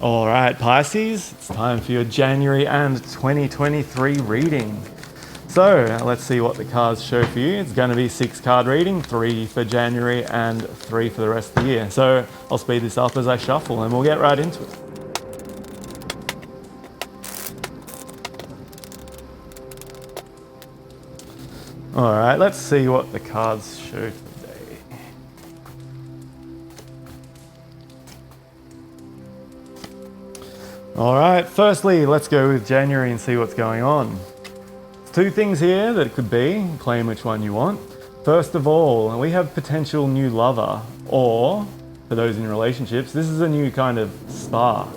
All right, Pisces, it's time for your January and 2023 reading. So let's see what the cards show for you. It's going to be 6-card reading, 3 for January and 3 for the rest of the year. So I'll speed this up as I shuffle and we'll get right into it. All right, let's see what the cards show today. All right, firstly, let's go with January and see what's going on. Two things here that it could be, claim which one you want. First of all, we have potential new lover, or for those in relationships, this is a new kind of spark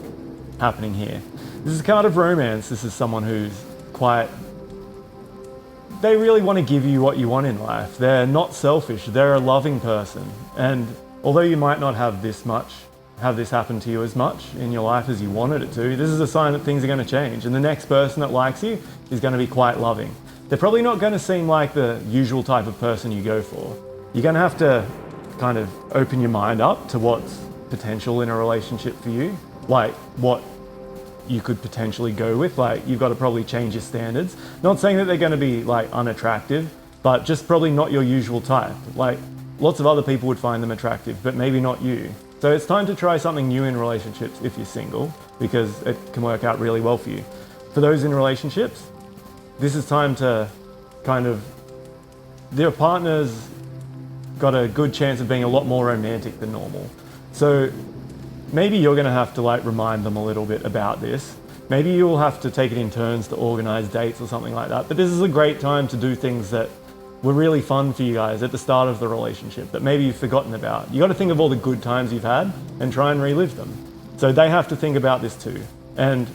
happening here. This is a card of romance. This is someone who's they really want to give you what you want in life. They're not selfish, they're a loving person. And although you might not have this happen to you as much in your life as you wanted it to, this is a sign that things are going to change. And the next person that likes you is going to be quite loving. They're probably not going to seem like the usual type of person you go for. You're going to have to kind of open your mind up to what's potential in a relationship for you, like what you could potentially go with. Like, you've got to probably change your standards. Not saying that they're going to be like unattractive, but just probably not your usual type. Like, lots of other people would find them attractive, but maybe not you. So it's time to try something new in relationships if you're single, because it can work out really well for you. For those in relationships, this is time to their partner's got a good chance of being a lot more romantic than normal. So maybe you're going to have to remind them a little bit about this. Maybe you'll have to take it in turns to organize dates or something like that. But this is a great time to do things that were really fun for you guys at the start of the relationship that maybe you've forgotten about. You got to think of all the good times you've had and try and relive them. So they have to think about this too. And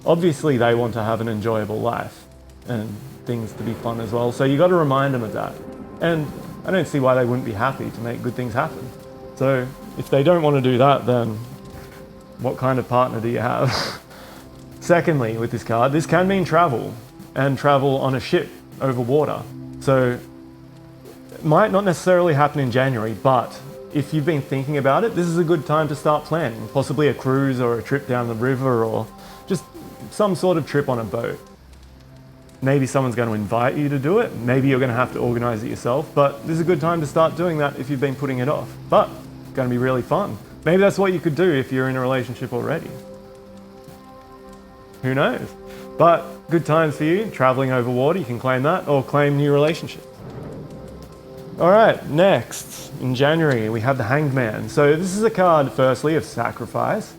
obviously they want to have an enjoyable life and things to be fun as well. So you got to remind them of that. And I don't see why they wouldn't be happy to make good things happen. So if they don't want to do that, then what kind of partner do you have? Secondly, with this card, this can mean travel, and travel on a ship over water. So it might not necessarily happen in January, but if you've been thinking about it, this is a good time to start planning, possibly a cruise or a trip down the river or just some sort of trip on a boat. Maybe someone's going to invite you to do it. Maybe you're going to have to organize it yourself, but this is a good time to start doing that if you've been putting it off. But it's going to be really fun. Maybe that's what you could do if you're in a relationship already. Who knows? But good times for you, traveling over water, you can claim that, or claim new relationships. All right, next, in January, we have the Hanged Man. So this is a card, firstly, of sacrifice.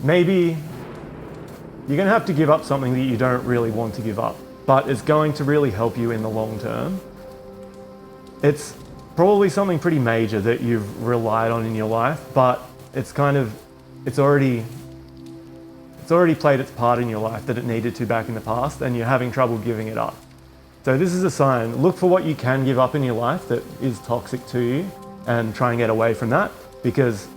Maybe you're going to have to give up something that you don't really want to give up, but it's going to really help you in the long term. It's probably something pretty major that you've relied on in your life, but it's already played its part in your life that it needed to back in the past, and you're having trouble giving it up. So this is a sign. Look for what you can give up in your life that is toxic to you and try and get away from that, because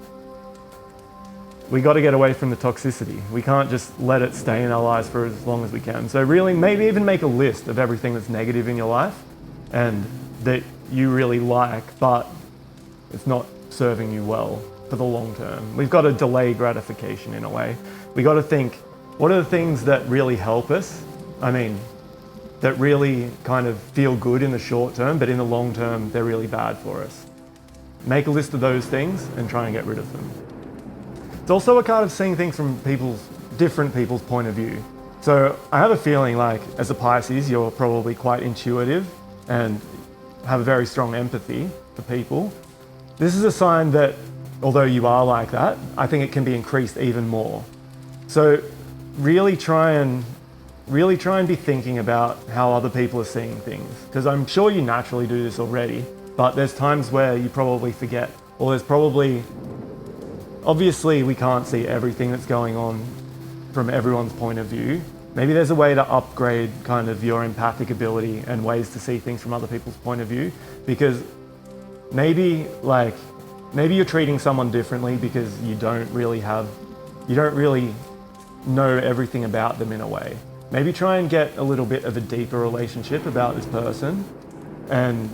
we got to get away from the toxicity. We can't just let it stay in our lives for as long as we can. So really, maybe even make a list of everything that's negative in your life and that you really like, but it's not serving you well for the long term. We've got to delay gratification in a way. We got to think, what are the things that really help us? That really kind of feel good in the short term, but in the long term, they're really bad for us. Make a list of those things and try and get rid of them. It's also a card of seeing things from different people's point of view. So I have a feeling like, as a Pisces, you're probably quite intuitive and have a very strong empathy for people. This is a sign that, although you are like that, I think it can be increased even more. So really try and be thinking about how other people are seeing things, because I'm sure you naturally do this already, but there's times where you probably forget, or obviously we can't see everything that's going on from everyone's point of view. Maybe there's a way to upgrade kind of your empathic ability and ways to see things from other people's point of view, because maybe you're treating someone differently because you don't really know everything about them in a way. Maybe try and get a little bit of a deeper relationship about this person, and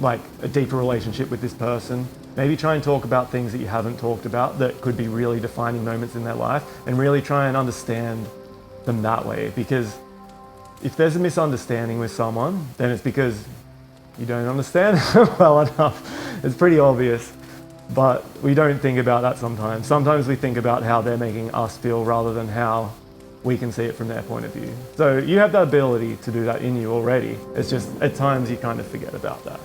a deeper relationship with this person maybe try and talk about things that you haven't talked about that could be really defining moments in their life, and really try and understand them that way. Because if there's a misunderstanding with someone, then it's because you don't understand them well enough. It's pretty obvious, but we don't think about that sometimes. Sometimes we think about how they're making us feel rather than how we can see it from their point of view. So you have the ability to do that in you already. It's just at times you kind of forget about that.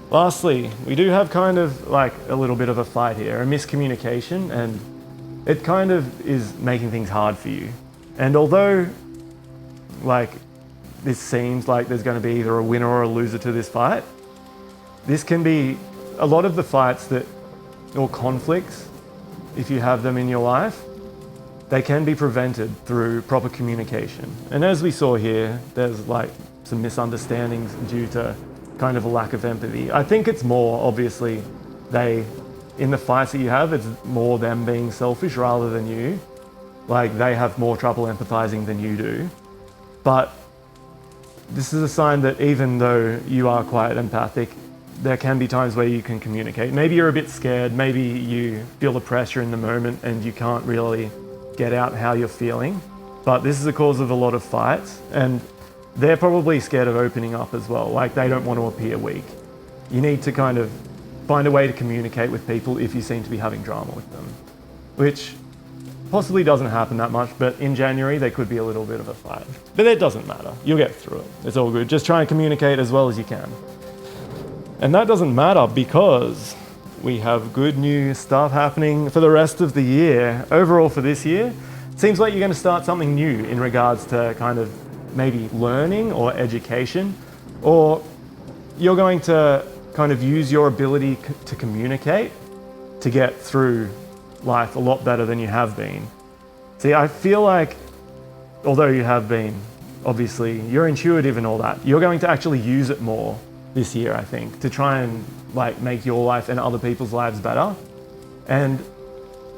Lastly, we do have kind of like a little bit of a fight here, a miscommunication, and it kind of is making things hard for you. And although like this seems like there's going to be either a winner or a loser to this fight, this can be a lot of the fights that, or conflicts, if you have them in your life, they can be prevented through proper communication. And as we saw here, there's like some misunderstandings due to kind of a lack of empathy. I think it's more, obviously, in the fights that you have, it's more them being selfish rather than you. Like they have more trouble empathizing than you do. But this is a sign that even though you are quite empathic, there can be times where you can communicate. Maybe you're a bit scared, maybe you feel the pressure in the moment and you can't really get out how you're feeling. But this is a cause of a lot of fights, and they're probably scared of opening up as well. Like they don't want to appear weak. You need to kind of find a way to communicate with people if you seem to be having drama with them, which possibly doesn't happen that much, but in January there could be a little bit of a fight. But it doesn't matter. You'll get through it. It's all good. Just try and communicate as well as you can. And that doesn't matter because we have good new stuff happening for the rest of the year. Overall for this year, it seems like you're going to start something new in regards to kind of maybe learning or education, or you're going to kind of use your ability to communicate to get through life a lot better than you have been. See, I feel like although you have been, obviously, you're intuitive and all that, you're going to actually use it more this year, I think, to try and like make your life and other people's lives better. And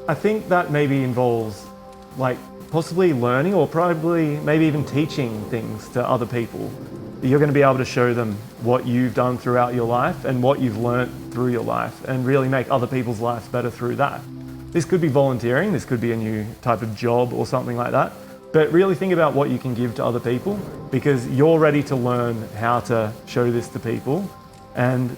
I think that maybe involves like possibly learning or probably maybe even teaching things to other people. You're going to be able to show them what you've done throughout your life and what you've learnt through your life and really make other people's lives better through that. This could be volunteering, this could be a new type of job or something like that. But really think about what you can give to other people, because you're ready to learn how to show this to people, and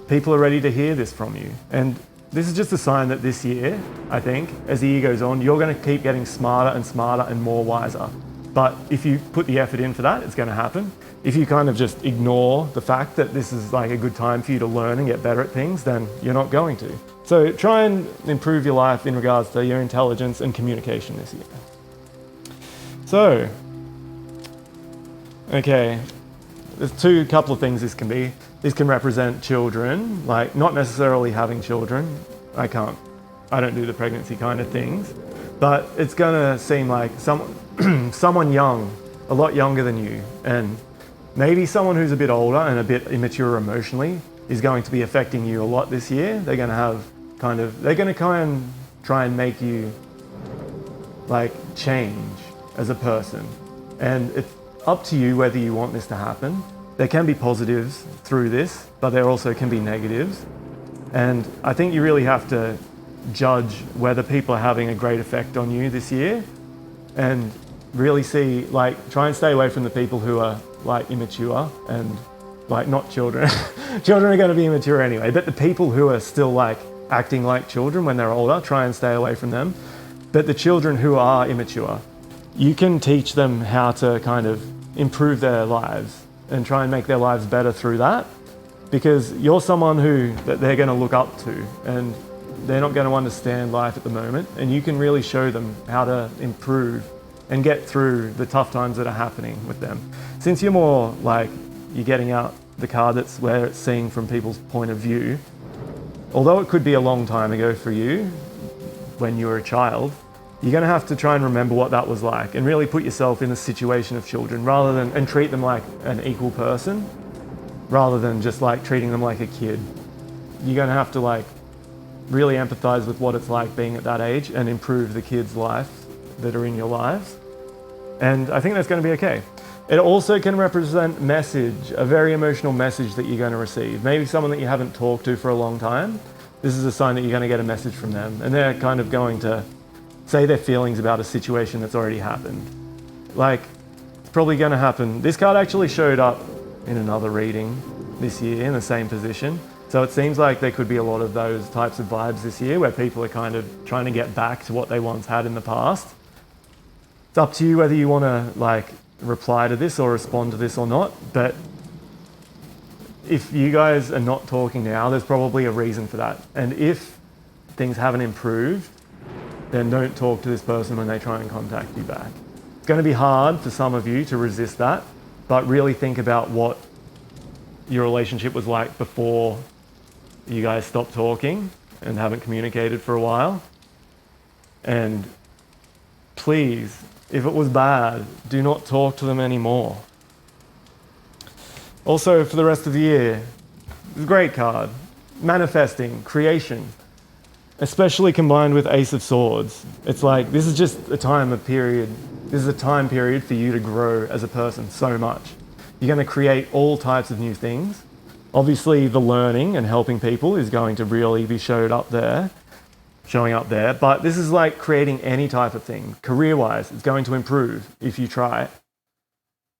people are ready to hear this from you. And this is just a sign that this year, I think, as the year goes on, you're going to keep getting smarter and smarter and more wiser. But if you put the effort in for that, it's going to happen. If you kind of just ignore the fact that this is like a good time for you to learn and get better at things, then you're not going to. So try and improve your life in regards to your intelligence and communication this year. So, okay, there's couple of things this can be. This can represent children, like not necessarily having children. I don't do the pregnancy kind of things, but it's gonna seem like someone young, a lot younger than you, and maybe someone who's a bit older and a bit immature emotionally is going to be affecting you a lot this year. They're gonna try and make you like change as a person, and it's up to you whether you want this to happen. There can be positives through this, but there also can be negatives. And I think you really have to judge whether people are having a great effect on you this year, and really see, like, try and stay away from the people who are like immature and like not children. Children are going to be immature anyway, but the people who are still like acting like children when they're older, try and stay away from them. But the children who are immature, you can teach them how to kind of improve their lives and try and make their lives better through that, because you're someone that they're going to look up to, and they're not going to understand life at the moment, and you can really show them how to improve and get through the tough times that are happening with them. Since you're more like, you're getting out the card that's where it's seeing from people's point of view, although it could be a long time ago for you when you were a child, you're going to have to try and remember what that was like and really put yourself in the situation of children and treat them like an equal person rather than just like treating them like a kid. You're going to have to like really empathize with what it's like being at that age and improve the kids' life that are in your lives. And I think that's going to be okay. It also can represent message, a very emotional message that you're going to receive. Maybe someone that you haven't talked to for a long time. This is a sign that you're going to get a message from them, and they're kind of going to say their feelings about a situation that's already happened. Like, it's probably going to happen. This card actually showed up in another reading this year in the same position. So it seems like there could be a lot of those types of vibes this year where people are kind of trying to get back to what they once had in the past. It's up to you whether you want to like reply to this or respond to this or not. But if you guys are not talking now, there's probably a reason for that. And if things haven't improved, then don't talk to this person when they try and contact you back. It's going to be hard for some of you to resist that, but really think about what your relationship was like before you guys stopped talking and haven't communicated for a while. And please, if it was bad, do not talk to them anymore. Also, for the rest of the year, it's a great card. Manifesting, creation, especially combined with Ace of Swords. It's like, this is just a time period for you to grow as a person so much. You're going to create all types of new things. Obviously, the learning and helping people is going to really be showing up there. But this is like creating any type of thing. Career-wise, it's going to improve if you try.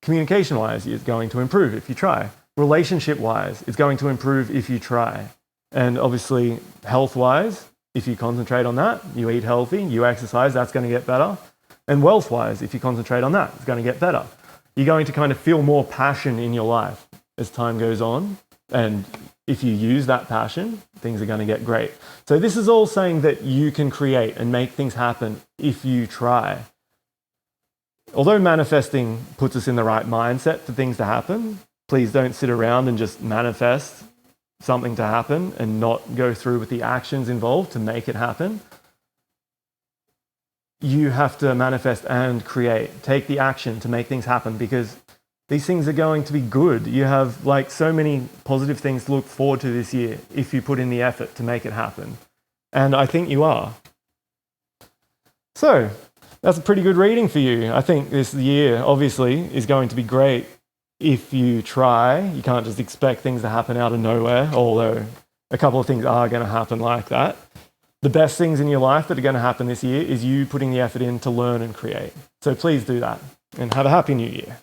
Communication-wise, it's going to improve if you try. Relationship-wise, it's going to improve if you try. And obviously, health-wise, if you concentrate on that, you eat healthy, you exercise, that's going to get better. And wealth-wise, if you concentrate on that, it's going to get better. You're going to kind of feel more passion in your life as time goes on. And if you use that passion, things are going to get great. So this is all saying that you can create and make things happen if you try. Although manifesting puts us in the right mindset for things to happen, please don't sit around and just manifest something to happen and not go through with the actions involved to make it happen. You have to manifest and create. Take the action to make things happen, because these things are going to be good. You have like so many positive things to look forward to this year if you put in the effort to make it happen. And I think you are. So that's a pretty good reading for you. I think this year obviously is going to be great if you try. You can't just expect things to happen out of nowhere, although a couple of things are going to happen like that. The best things in your life that are going to happen this year is you putting the effort in to learn and create. So please do that, and have a happy new year.